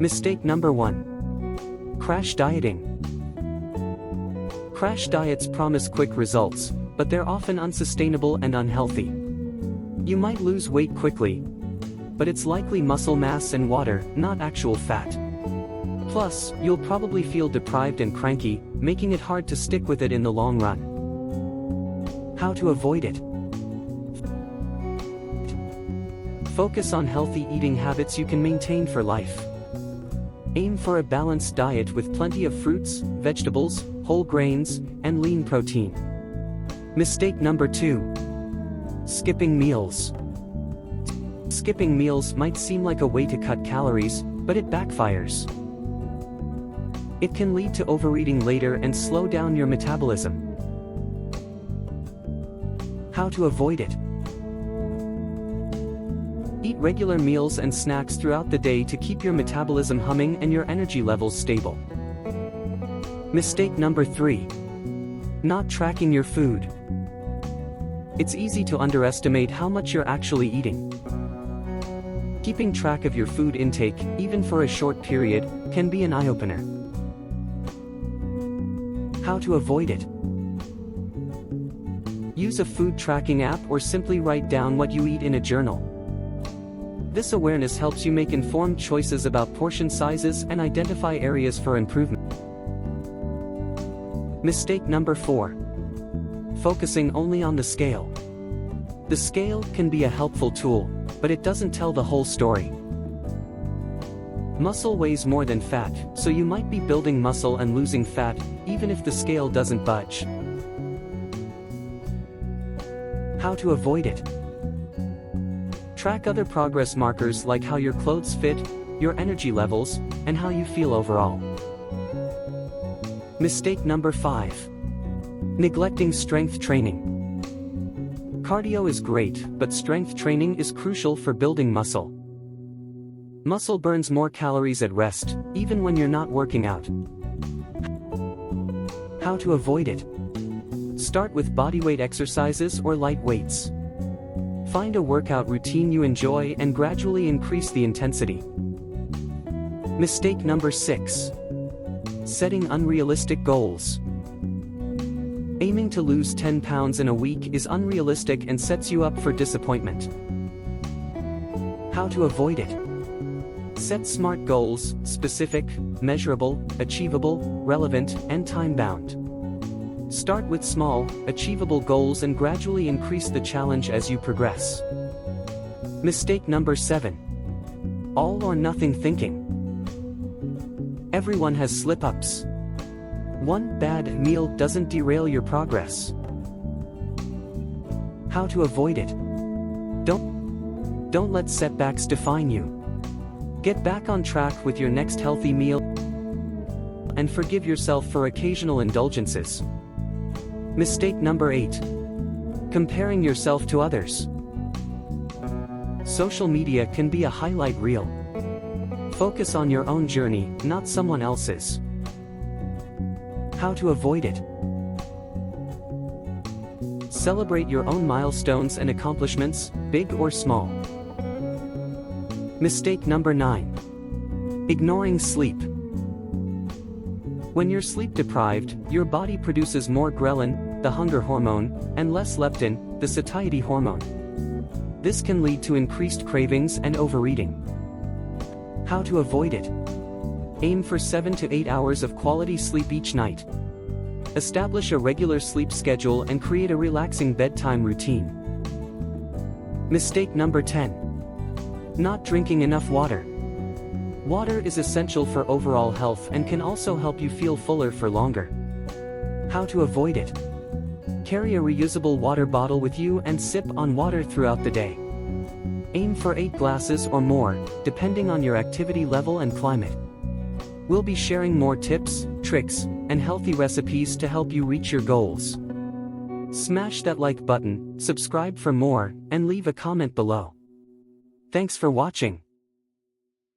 Mistake number 1. Crash dieting. Crash diets promise quick results, but they're often unsustainable and unhealthy. You might lose weight quickly, but it's likely muscle mass and water, not actual fat. Plus, you'll probably feel deprived and cranky, making it hard to stick with it in the long run. How to avoid it? Focus on healthy eating habits you can maintain for life. Aim for a balanced diet with plenty of fruits, vegetables, whole grains, and lean protein. Mistake number 2. Skipping meals. Skipping meals might seem like a way to cut calories, but it backfires. It can lead to overeating later and slow down your metabolism. How to avoid it? Eat regular meals and snacks throughout the day to keep your metabolism humming and your energy levels stable. Mistake number 3. Not tracking your food. It's easy to underestimate how much you're actually eating. Keeping track of your food intake, even for a short period, can be an eye-opener. How to avoid it? Use a food tracking app or simply write down what you eat in a journal. This awareness helps you make informed choices about portion sizes and identify areas for improvement. Mistake number 4. Focusing only on the scale. The scale can be a helpful tool, but it doesn't tell the whole story. Muscle weighs more than fat, so you might be building muscle and losing fat, even if the scale doesn't budge. How to avoid it? Track other progress markers like how your clothes fit, your energy levels, and how you feel overall. Mistake number 5. Neglecting strength training. Cardio is great, but strength training is crucial for building muscle. Muscle burns more calories at rest, even when you're not working out. How to avoid it? Start with bodyweight exercises or light weights. Find a workout routine you enjoy and gradually increase the intensity. Mistake number 6. Setting unrealistic goals. Aiming to lose 10 pounds in a week is unrealistic and sets you up for disappointment. How to avoid it? Set smart goals, specific, measurable, achievable, relevant, and time-bound. Start with small, achievable goals and gradually increase the challenge as you progress. Mistake number 7. All or nothing thinking. Everyone has slip-ups. One bad meal doesn't derail your progress. How to avoid it? Don't let setbacks define you. Get back on track with your next healthy meal and forgive yourself for occasional indulgences. Mistake number 8. Comparing yourself to others. Social media can be a highlight reel. Focus on your own journey, not someone else's. How to avoid it? Celebrate your own milestones and accomplishments, big or small. Mistake number 9. Ignoring sleep. When you're sleep deprived, your body produces more ghrelin, the hunger hormone, and less leptin, the satiety hormone. This can lead to increased cravings and overeating. How to avoid it? Aim for 7 to 8 hours of quality sleep each night. Establish a regular sleep schedule and create a relaxing bedtime routine. Mistake number 10. Not drinking enough water. Water is essential for overall health and can also help you feel fuller for longer. How to avoid it? Carry a reusable water bottle with you and sip on water throughout the day. Aim for 8 glasses or more, depending on your activity level and climate. We'll be sharing more tips, tricks, and healthy recipes to help you reach your goals. Smash that like button, subscribe for more, and leave a comment below. Thanks for watching.